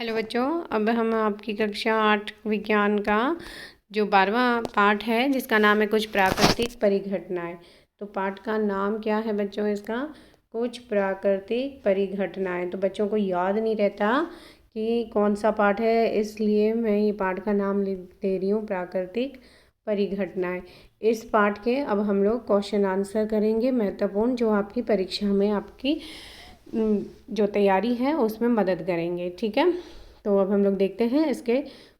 Hello बच्चों, अब हम आपकी कक्षा 8 विज्ञान का जो 12वां पाठ है जिसका नाम है कुछ प्राकृतिक परिघटनाएं। तो पाठ का नाम क्या है बच्चों? इसका कुछ प्राकृतिक परिघटनाएं। तो बच्चों को याद नहीं रहता कि कौन सा पाठ है, इसलिए मैं ये पाठ का नाम दे रही हूँ प्राकृतिक परिघटनाएं। इस पाठ के अब हम लोग क्वेश्चन आंसर करेंगे महत्वपूर्ण, जो आपकी परीक्षा में आपकी जो तैयारी है उसमें मदद करेंगे। ठीक है, तो अब हम लोग देखते हैं इसके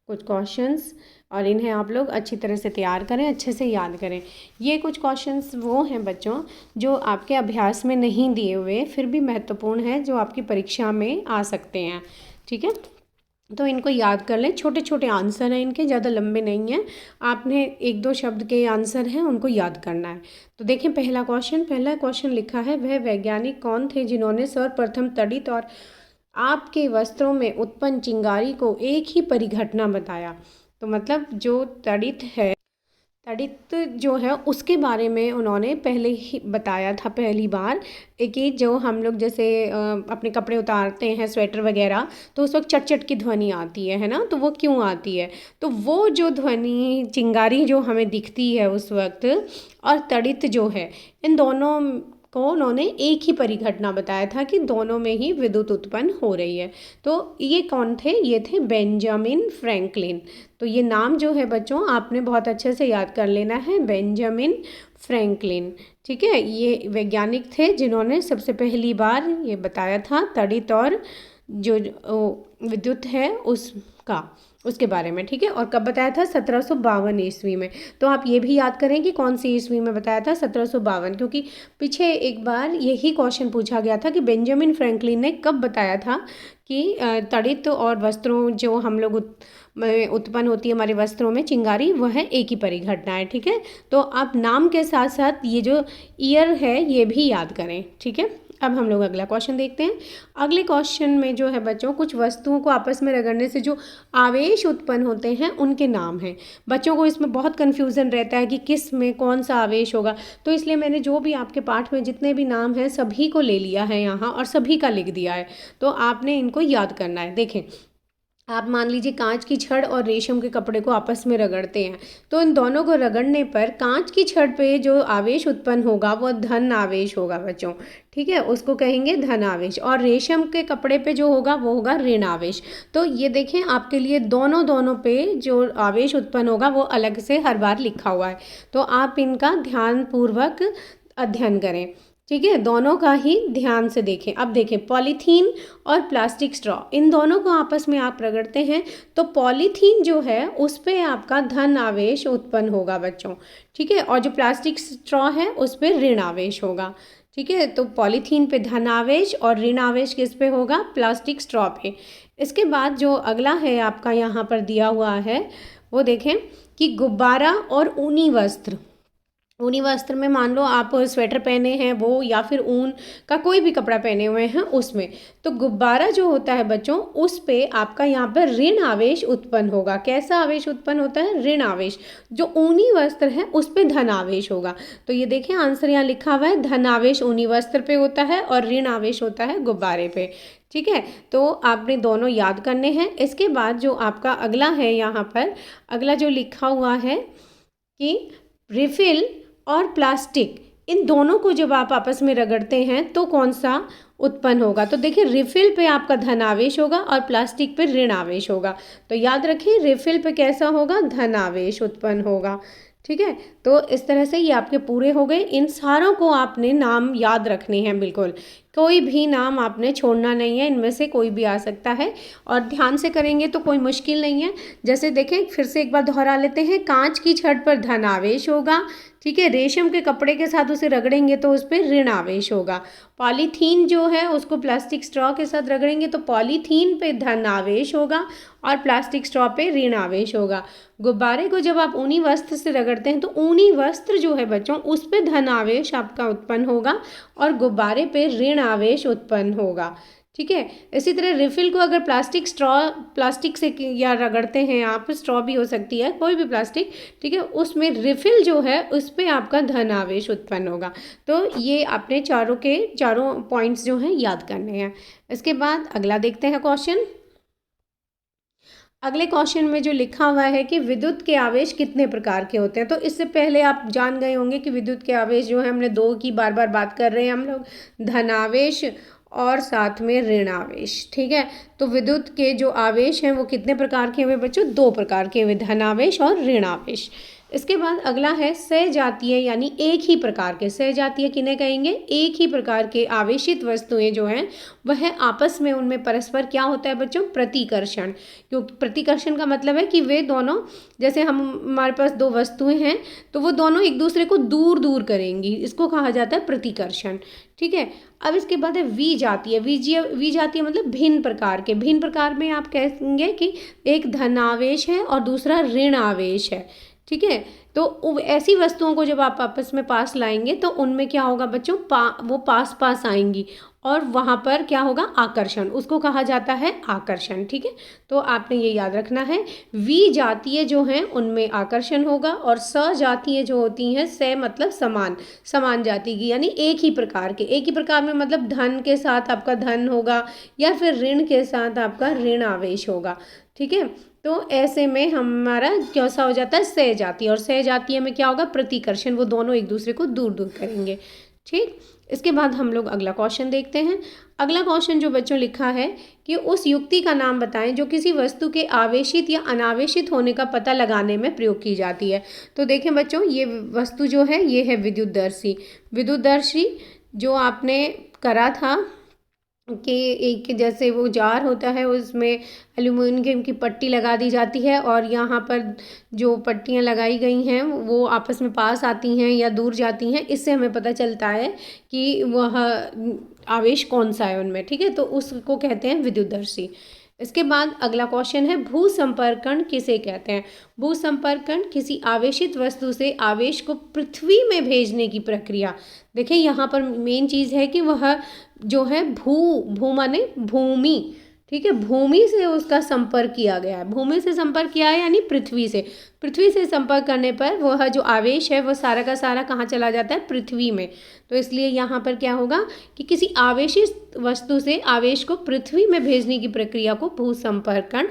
कुछ क्वेश्चंस और इन्हें आप लोग अच्छी तरह से तैयार करें, अच्छे से याद करें। ये कुछ क्वेश्चंस वो हैं बच्चों जो आपके अभ्यास में नहीं दिए हुए फिर भी महत्वपूर्ण है, जो आपकी परीक्षा में आ सकते हैं। ठीक है, तो इनको याद कर लें। छोटे छोटे आंसर हैं इनके, ज़्यादा लंबे नहीं हैं। आपने एक दो शब्द के आंसर हैं उनको याद करना है। तो देखें पहला क्वेश्चन लिखा है, वह वैज्ञानिक कौन थे जिन्होंने सर्वप्रथम तड़ित और आपके वस्त्रों में उत्पन्न चिंगारी को एक ही परिघटना बताया। तो मतलब जो तड़ित जो है उसके बारे में उन्होंने पहले ही बताया था पहली बार कि जो हम लोग जैसे अपने कपड़े उतारते हैं, स्वेटर वगैरह, तो उस वक्त चट चट की ध्वनि आती है ना। तो वो क्यों आती है? तो वो जो ध्वनि चिंगारी जो हमें दिखती है उस वक्त और तड़ित जो है, इन दोनों को उन्होंने एक ही परिघटना बताया था कि दोनों में ही विद्युत उत्पन्न हो रही है। तो ये कौन थे? ये थे बेंजामिन फ्रैंकलिन। तो ये नाम जो है बच्चों आपने बहुत अच्छे से याद कर लेना है, बेंजामिन फ्रैंकलिन। ठीक है, ये वैज्ञानिक थे जिन्होंने सबसे पहली बार ये बताया था तड़ित और जो विद्युत है उसके बारे में। ठीक है, और कब बताया था? 1752 ईस्वी में। तो आप ये भी याद करें कि कौन सी ईस्वी में बताया था, 1752, क्योंकि पीछे एक बार यही क्वेश्चन पूछा गया था कि बेंजामिन फ्रैंकलिन ने कब बताया था कि तड़ित और वस्त्रों जो हम लोग उत्पन्न होती है हमारे वस्त्रों में चिंगारी, वह है एक ही परिघटना है। ठीक है, तो आप नाम के साथ साथ ये जो ईयर है ये भी याद करें। ठीक है, अब हम लोग अगला क्वेश्चन देखते हैं। अगले क्वेश्चन में जो है बच्चों, कुछ वस्तुओं को आपस में रगड़ने से जो आवेश उत्पन्न होते हैं उनके नाम हैं। बच्चों को इसमें बहुत कन्फ्यूज़न रहता है कि किस में कौन सा आवेश होगा, तो इसलिए मैंने जो भी आपके पाठ में जितने भी नाम हैं सभी को ले लिया है यहाँ और सभी का लिख दिया है। तो आपने इनको याद करना है। देखें, आप मान लीजिए कांच की छड़ और रेशम के कपड़े को आपस में रगड़ते हैं, तो इन दोनों को रगड़ने पर कांच की छड़ पे जो आवेश उत्पन्न होगा वो धन आवेश होगा बच्चों। ठीक है, उसको कहेंगे धन आवेश, और रेशम के कपड़े पे जो होगा वो होगा ऋण आवेश। तो ये देखें आपके लिए दोनों पे जो आवेश उत्पन्न होगा वो अलग से हर बार लिखा हुआ है, तो आप इनका ध्यानपूर्वक अध्ययन करें। ठीक है, दोनों का ही ध्यान से देखें। अब देखें, पॉलीथीन और प्लास्टिक स्ट्रॉ, इन दोनों को आपस में आप रगड़ते हैं तो पॉलीथीन जो है उस पर आपका धन आवेश उत्पन्न होगा बच्चों। ठीक है, और जो प्लास्टिक स्ट्रॉ है उस पर ऋण आवेश होगा। ठीक है, तो पॉलीथीन पे धन आवेश और ऋण आवेश किस पे होगा? प्लास्टिक स्ट्रॉ पे। इसके बाद जो अगला है आपका यहाँ पर दिया हुआ है वो देखें कि गुब्बारा और ऊनी वस्त्र में मान लो आप स्वेटर पहने हैं वो, या फिर ऊन का कोई भी कपड़ा पहने हुए हैं उसमें, तो गुब्बारा जो होता है बच्चों उस पे आपका यहाँ पर ऋण आवेश उत्पन्न होगा। कैसा आवेश उत्पन्न होता है? ऋण आवेश। जो ऊनी वस्त्र है उस पे धन आवेश होगा। तो ये देखें आंसर यहाँ लिखा हुआ है, धन आवेश ऊनी वस्त्र पे होता है और ऋण आवेश होता है गुब्बारे पे। ठीक है, तो आपने दोनों याद करने हैं। इसके बाद जो आपका अगला है यहाँ पर, अगला जो लिखा हुआ है कि रिफिल और प्लास्टिक, इन दोनों को जब आप आपस में रगड़ते हैं तो कौन सा उत्पन्न होगा? तो देखिए, रिफिल पे आपका धन आवेश होगा और प्लास्टिक पे ऋण आवेश होगा। तो याद रखिए, रिफिल पे कैसा होगा? धन आवेश उत्पन्न होगा। ठीक है, तो इस तरह से ये आपके पूरे हो गए। इन सारों को आपने नाम याद रखने हैं, बिल्कुल कोई भी नाम आपने छोड़ना नहीं है, इनमें से कोई भी आ सकता है और ध्यान से करेंगे तो कोई मुश्किल नहीं है। जैसे देखें, फिर से एक बार दोहरा लेते हैं, कांच की छड़ पर धन आवेश होगा। ठीक है, रेशम के कपड़े के साथ उसे रगड़ेंगे तो उस पर ऋण आवेश होगा। पॉलीथीन जो है उसको प्लास्टिक स्ट्रॉ के साथ रगड़ेंगे तो पॉलीथीन पे धन आवेश होगा और प्लास्टिक स्ट्रॉ पे ऋण आवेश होगा। गुब्बारे को जब आप ऊनी वस्त्र से रगड़ते हैं तो ऊनी वस्त्र जो है बच्चों उस पे धन आवेश आपका उत्पन्न होगा और गुब्बारे पे ऋण आवेश उत्पन्न होगा। ठीक है, इसी तरह रिफिल को अगर प्लास्टिक से या रगड़ते हैं आप, स्ट्रॉ भी हो सकती है, कोई भी प्लास्टिक, ठीक है, उसमें रिफिल जो है उस पर आपका धन आवेश उत्पन्न होगा। तो ये आपने चारों पॉइंट्स जो हैं याद करने हैं। इसके बाद अगला देखते हैं क्वेश्चन। अगले क्वेश्चन में जो लिखा हुआ है कि विद्युत के आवेश कितने प्रकार के होते हैं, तो इससे पहले आप जान गए होंगे कि विद्युत के आवेश जो है, हमने दो की बार बार बात कर रहे हैं हम लोग, धनावेश और साथ में ऋण आवेश। ठीक है, तो विद्युत के जो आवेश हैं वो कितने प्रकार के हुए बच्चों? दो प्रकार के हुए, धनावेश और ऋण आवेश। इसके बाद अगला है सहजातीय, यानी एक ही प्रकार के, सहजातीय किन्हें कहेंगे? एक ही प्रकार के आवेशित वस्तुएं जो हैं वह आपस में, उनमें परस्पर क्या होता है बच्चों? प्रतिकर्षण। क्योंकि प्रतिकर्षण का मतलब है कि वे दोनों, जैसे हमारे पास दो वस्तुएं हैं तो वो दोनों एक दूसरे को दूर दूर करेंगी, इसको कहा जाता है प्रतिकर्षण। ठीक है, अब इसके बाद है विजातीय। विजातीय मतलब भिन्न प्रकार के। भिन्न प्रकार में आप कहेंगे कि एक धनावेश है और दूसरा ऋण आवेश है। ठीक है, तो ऐसी वस्तुओं को जब आप आपस में पास लाएंगे तो उनमें क्या होगा बच्चों? वो पास पास आएंगी और वहाँ पर क्या होगा? आकर्षण, उसको कहा जाता है आकर्षण। ठीक है, तो आपने ये याद रखना है। विजातीय जो हैं उनमें आकर्षण होगा, और सजातीय जो होती हैं, स मतलब समान, समान जाति की, यानी एक ही प्रकार के। एक ही प्रकार में मतलब धन के साथ आपका धन होगा या फिर ऋण के साथ आपका ऋण आवेश होगा। ठीक है, तो ऐसे में हमारा कैसा हो जाता है? सहजातीय। और सहजातीय में क्या होगा? प्रतिकर्षण, वो दोनों एक दूसरे को दूर दूर करेंगे। ठीक, इसके बाद हम लोग अगला क्वेश्चन देखते हैं। अगला क्वेश्चन जो बच्चों लिखा है कि उस युक्ति का नाम बताएं जो किसी वस्तु के आवेशित या अनावेशित होने का पता लगाने में प्रयोग की जाती है। तो देखें बच्चों, ये वस्तु जो है ये है विद्युतदर्शी। विद्युतदर्शी जो आपने करा था कि एक जैसे वो जार होता है, उसमें एल्यूमिनियम की पट्टी लगा दी जाती है और यहाँ पर जो पट्टियाँ लगाई गई हैं वो आपस में पास आती हैं या दूर जाती हैं, इससे हमें पता चलता है कि वह आवेश कौन सा है उनमें। ठीक है, तो उसको कहते हैं विद्युतदर्शी। इसके बाद अगला क्वेश्चन है, भू संपर्कण किसे कहते हैं? भू संपर्कण किसी आवेशित वस्तु से आवेश को पृथ्वी में भेजने की प्रक्रिया। देखिए यहाँ पर मेन चीज़ है कि वह जो है भू माने भूमि। ठीक है, भूमि से उसका संपर्क किया गया है। भूमि से संपर्क किया है यानी पृथ्वी से। पृथ्वी से संपर्क करने पर वह जो आवेश है वह सारा का सारा कहाँ चला जाता है? पृथ्वी में। तो इसलिए यहाँ पर क्या होगा कि किसी आवेशित वस्तु से आवेश को पृथ्वी में भेजने की प्रक्रिया को भू संपर्कण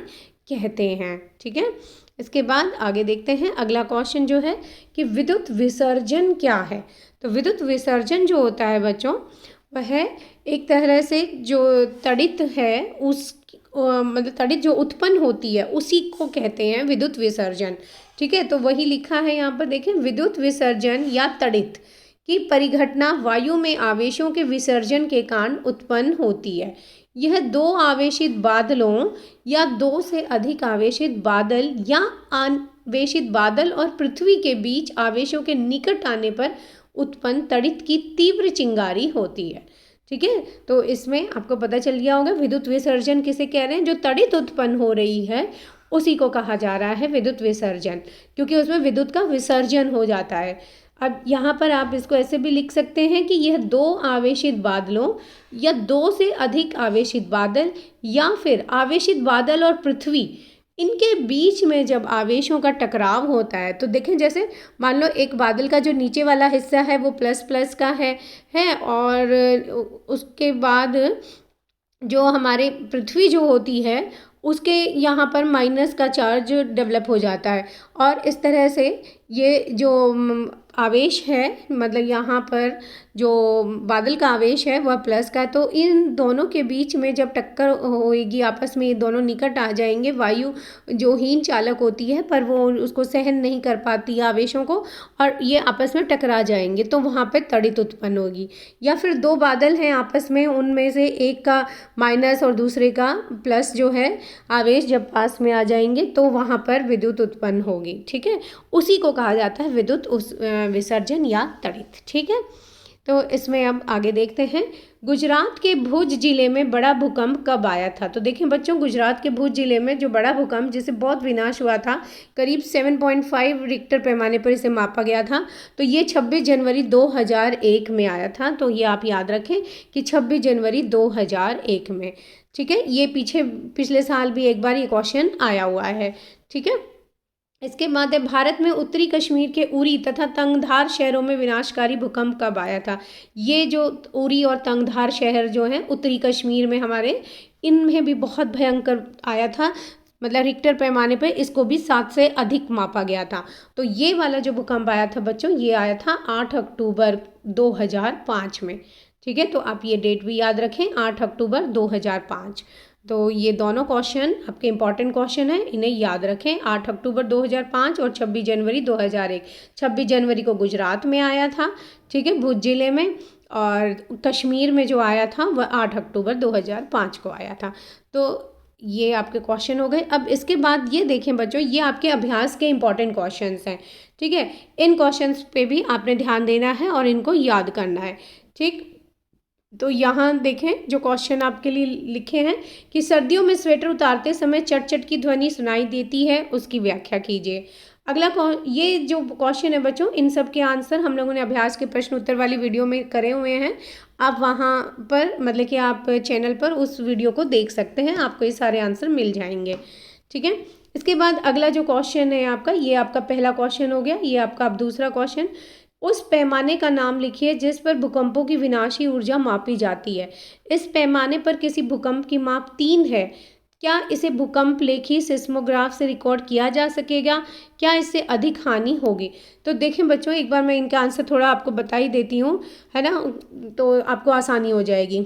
कहते हैं। ठीक है, इसके बाद आगे देखते हैं। अगला क्वेश्चन जो है कि विद्युत विसर्जन क्या है? तो विद्युत विसर्जन जो होता है बच्चों, वह एक तरह से जो तड़ित है उस मतलब तड़ित जो उत्पन्न होती है उसी को कहते हैं विद्युत विसर्जन। ठीक है, तो वही लिखा है यहाँ पर, देखें, विद्युत विसर्जन या तड़ित की परिघटना वायु में आवेशों के विसर्जन के कारण उत्पन्न होती है। यह दो आवेशित बादलों या दो से अधिक आवेशित बादल या आवेशित बादल और पृथ्वी के बीच आवेशों के निकट आने पर उत्पन्न तड़ित की तीव्र चिंगारी होती है। ठीक है, तो इसमें आपको पता चल गया होगा विद्युत विसर्जन किसे कह रहे हैं? जो तड़ित उत्पन्न हो रही है उसी को कहा जा रहा है विद्युत विसर्जन, क्योंकि उसमें विद्युत का विसर्जन हो जाता है। अब यहाँ पर आप इसको ऐसे भी लिख सकते हैं कि यह दो आवेशित बादलों या दो से अधिक आवेशित बादल या फिर आवेशित बादल और पृथ्वी, इनके बीच में जब आवेशों का टकराव होता है, तो देखें जैसे मान लो एक बादल का जो नीचे वाला हिस्सा है वो प्लस प्लस का है और उसके बाद जो हमारे पृथ्वी जो होती है उसके यहाँ पर माइनस का चार्ज डेवलप हो जाता है, और इस तरह से ये जो आवेश है, मतलब यहाँ पर जो बादल का आवेश है वह प्लस का है, तो इन दोनों के बीच में जब टक्कर होएगी आपस में, ये दोनों निकट आ जाएंगे। वायु जो हीन चालक होती है पर वो उसको सहन नहीं कर पाती आवेशों को, और ये आपस में टकरा जाएंगे, तो वहाँ पे तड़ित उत्पन्न होगी। या फिर दो बादल हैं आपस में, उनमें से एक का माइनस और दूसरे का प्लस जो है आवेश जब पास में आ जाएंगे तो वहाँ पर विद्युत उत्पन्न होगी। ठीक है, उसी को कहा जाता है विद्युत विसर्जन या तड़ित। ठीक है, तो इसमें अब आगे देखते हैं। गुजरात के भुज जिले में बड़ा भूकंप कब आया था? तो देखें बच्चों, गुजरात के भुज जिले में जो बड़ा भूकंप जिससे बहुत विनाश हुआ था, करीब 7.5 रिक्टर पैमाने पर इसे मापा गया था, तो ये 26 जनवरी 2001 में आया था। तो ये आप याद रखें कि 26 जनवरी 2001 में। ठीक है, ये पिछले साल भी एक बार ये क्वेश्चन आया हुआ है। ठीक है, इसके बाद है, भारत में उत्तरी कश्मीर के उरी तथा तंगधार शहरों में विनाशकारी भूकंप कब आया था? ये जो उरी और तंगधार शहर जो हैं उत्तरी कश्मीर में हमारे, इनमें भी बहुत भयंकर आया था। मतलब रिक्टर पैमाने पे इसको भी 7 से अधिक मापा गया था। तो ये वाला जो भूकंप आया था बच्चों, ये आया था 8 अक्टूबर 2005 में। ठीक है, तो आप ये डेट भी याद रखें, 8 अक्टूबर 2005। तो ये दोनों क्वेश्चन आपके इंपॉर्टेंट क्वेश्चन है, इन्हें याद रखें। 8 अक्टूबर 2005 और 26 जनवरी 2001। 26 जनवरी को गुजरात में आया था, ठीक है, भुज जिले में, और कश्मीर में जो आया था वह 8 अक्टूबर 2005 को आया था। तो ये आपके क्वेश्चन हो गए। अब इसके बाद ये देखें बच्चों, ये आपके अभ्यास के इंपॉर्टेंट क्वेश्चंस हैं, ठीक है। इन क्वेश्चंस पे भी आपने ध्यान देना है और इनको याद करना है, ठीक। तो यहाँ देखें जो क्वेश्चन आपके लिए लिखे हैं कि सर्दियों में स्वेटर उतारते समय चट चट की ध्वनि सुनाई देती है, उसकी व्याख्या कीजिए। अगला ये जो क्वेश्चन है बच्चों, इन सब के आंसर हम लोगों ने अभ्यास के प्रश्न उत्तर वाली वीडियो में करे हुए हैं। आप वहाँ पर मतलब कि आप चैनल पर उस वीडियो को देख सकते हैं, आपको ये सारे आंसर मिल जाएंगे, ठीक है। इसके बाद अगला जो क्वेश्चन है आपका, ये आपका पहला क्वेश्चन हो गया। ये आपका अब दूसरा क्वेश्चन, उस पैमाने का नाम लिखिए जिस पर भूकंपों की विनाशी ऊर्जा मापी जाती है। इस पैमाने पर किसी भूकंप की माप 3 है। क्या इसे भूकंप लेखी सिस्मोग्राफ से रिकॉर्ड किया जा सकेगा? क्या इससे अधिक हानि होगी? तो देखें बच्चों, एक बार मैं इनका आंसर थोड़ा आपको बता ही देती हूँ, है ना, तो आपको आसानी हो जाएगी।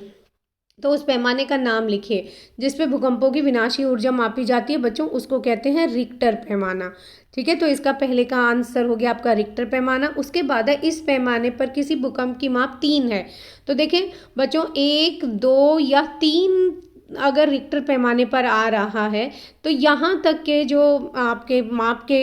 तो उस पैमाने का नाम लिखिए जिस पे भूकंपों की विनाशी ऊर्जा मापी जाती है बच्चों, उसको कहते हैं रिक्टर पैमाना, ठीक है। तो इसका पहले का आंसर हो गया आपका रिक्टर पैमाना। उसके बाद है इस पैमाने पर किसी भूकंप की माप 3 है। तो देखें बच्चों, 1, 2 या 3 अगर रिक्टर पैमाने पर आ रहा है तो यहाँ तक के जो आपके माप के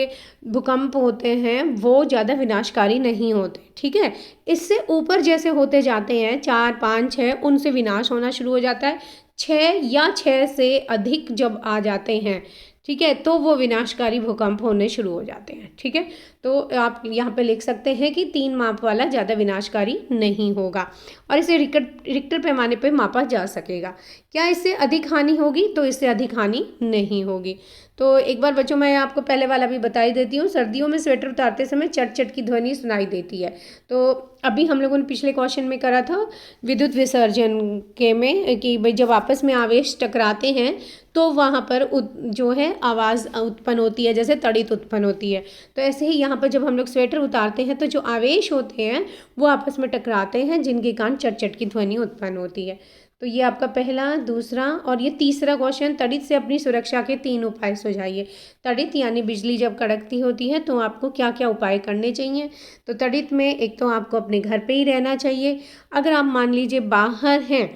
भूकंप होते हैं वो ज़्यादा विनाशकारी नहीं होते, ठीक है। इससे ऊपर जैसे होते जाते हैं 4, 5, 6, उनसे विनाश होना शुरू हो जाता है। 6 या 6 से अधिक जब आ जाते हैं, ठीक है, तो वो विनाशकारी भूकंप होने शुरू हो जाते हैं, ठीक है। तो आप यहाँ पे लिख सकते हैं कि 3 माप वाला ज़्यादा विनाशकारी नहीं होगा और इसे रिक्टर पैमाने पे मापा जा सकेगा। क्या इससे अधिक हानि होगी? तो इससे अधिक हानि नहीं होगी। तो एक बार बच्चों मैं आपको पहले वाला भी बता ही देती हूँ, सर्दियों में स्वेटर उतारते समय चट चट की ध्वनि सुनाई देती है। तो अभी हम लोगों ने पिछले क्वेश्चन में करा था विद्युत विसर्जन के में कि भाई जब आपस में आवेश टकराते हैं तो वहाँ पर जो है आवाज़ उत्पन्न होती है, जैसे तड़ित उत्पन्न होती है। तो ऐसे ही यहाँ पर जब हम लोग स्वेटर उतारते हैं तो जो आवेश होते हैं वो आपस में टकराते हैं, जिनके कारण चट चट की ध्वनि उत्पन्न होती है। तो ये आपका पहला, दूसरा और ये तीसरा क्वेश्चन, तड़ित से अपनी सुरक्षा के 3 उपाय सुझाइए। तड़ित यानी बिजली जब कड़कती होती है तो आपको क्या क्या उपाय करने चाहिए? तो तड़ित में एक तो आपको अपने घर पे ही रहना चाहिए। अगर आप मान लीजिए बाहर हैं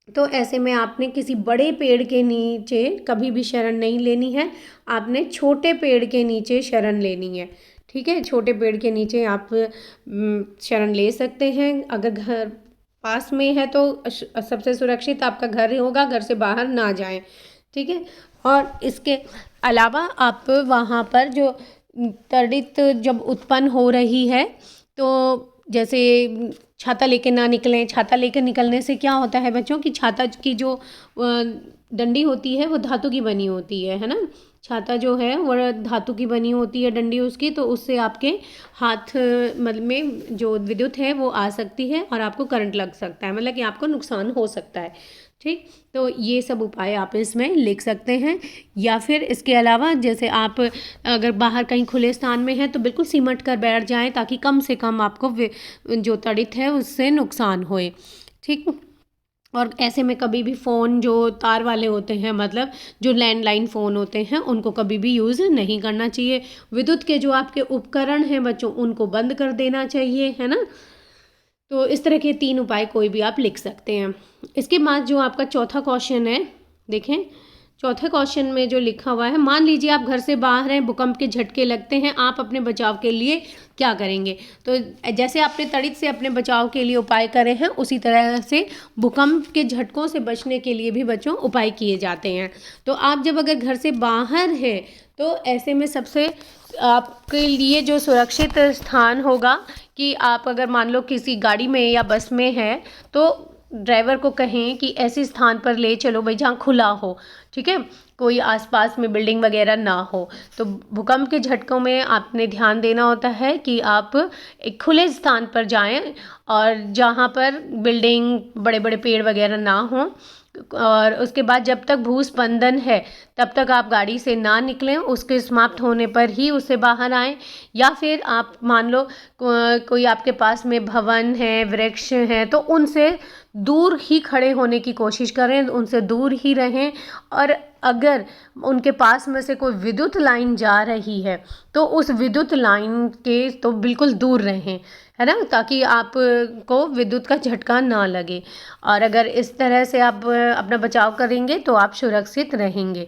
तो ऐसे में आपने किसी बड़े पेड़ के नीचे कभी भी शरण नहीं लेनी है, आपने छोटे पेड़ के नीचे शरण लेनी है, ठीक है। छोटे पेड़ के नीचे आप शरण ले सकते हैं। अगर घर पास में है तो सबसे सुरक्षित आपका घर ही होगा, घर से बाहर ना जाएं, ठीक है। और इसके अलावा आप वहाँ पर जो तड़ित जब उत्पन्न हो रही है तो जैसे छाता लेके ना निकलें। छाता लेकर निकलने से क्या होता है बच्चों कि छाता की जो डंडी होती है वो धातु की बनी होती है ना। छाता जो है वो धातु की बनी होती है डंडी उसकी, तो उससे आपके हाथ मतलब में जो विद्युत है वो आ सकती है और आपको करंट लग सकता है, मतलब कि आपको नुकसान हो सकता है, ठीक। तो ये सब उपाय आप इसमें लिख सकते हैं। या फिर इसके अलावा जैसे आप अगर बाहर कहीं खुले स्थान में हैं तो बिल्कुल सिमट कर बैठ जाएं ताकि कम से कम आपको जो तड़ित है उससे नुकसान होए, ठीक। और ऐसे में कभी भी फ़ोन जो तार वाले होते हैं, मतलब जो लैंडलाइन फ़ोन होते हैं, उनको कभी भी यूज़ नहीं करना चाहिए। विद्युत के जो आपके उपकरण हैं बच्चों, उनको बंद कर देना चाहिए, है ना। तो इस तरह के 3 उपाय कोई भी आप लिख सकते हैं। इसके बाद जो आपका चौथा क्वेश्चन है, देखें चौथे क्वेश्चन में जो लिखा हुआ है, मान लीजिए आप घर से बाहर हैं, भूकंप के झटके लगते हैं, आप अपने बचाव के लिए क्या करेंगे? तो जैसे आपने तड़ित से अपने बचाव के लिए उपाय करे हैं उसी तरह से भूकंप के झटकों से बचने के लिए भी बच्चों उपाय किए जाते हैं। तो आप जब अगर घर से बाहर हैं तो ऐसे में सबसे आपके लिए जो सुरक्षित स्थान होगा कि आप अगर मान लो किसी गाड़ी में या बस में हैं तो ड्राइवर को कहें कि ऐसे स्थान पर ले चलो भाई जहाँ खुला हो, ठीक है, कोई आसपास में बिल्डिंग वगैरह ना हो। तो भूकंप के झटकों में आपने ध्यान देना होता है कि आप एक खुले स्थान पर जाएं और जहाँ पर बिल्डिंग बड़े बड़े पेड़ वगैरह ना हो और उसके बाद जब तक भूस्पंदन है तब तक आप गाड़ी से ना निकलें, उसके समाप्त होने पर ही उससे बाहर आएं। या फिर आप मान लो कोई आपके पास में भवन है, वृक्ष हैं, तो उनसे दूर ही खड़े होने की कोशिश करें, उनसे दूर ही रहें। और अगर उनके पास में से कोई विद्युत लाइन जा रही है तो उस विद्युत लाइन के तो बिल्कुल दूर रहें, है ना, ताकि आपको विद्युत का झटका ना लगे। और अगर इस तरह से आप अपना बचाव करेंगे तो आप सुरक्षित रहेंगे।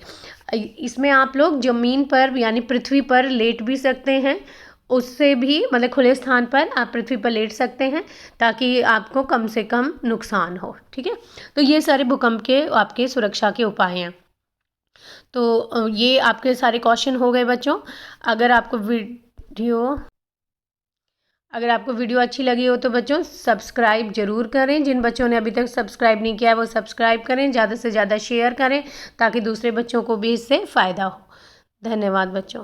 इसमें आप लोग ज़मीन पर यानी पृथ्वी पर लेट भी सकते हैं, उससे भी मतलब खुले स्थान पर आप पृथ्वी पर लेट सकते हैं ताकि आपको कम से कम नुकसान हो। ठीक है, तो ये सारे भूकंप के आपके सुरक्षा के उपाय हैं। तो ये आपके सारे क्वेश्चन हो गए बच्चों। अगर आपको वीडियो अच्छी लगी हो तो बच्चों सब्सक्राइब ज़रूर करें। जिन बच्चों ने अभी तक सब्सक्राइब नहीं किया है वो सब्सक्राइब करें, ज़्यादा से ज़्यादा शेयर करें ताकि दूसरे बच्चों को भी इससे फ़ायदा हो। धन्यवाद बच्चों।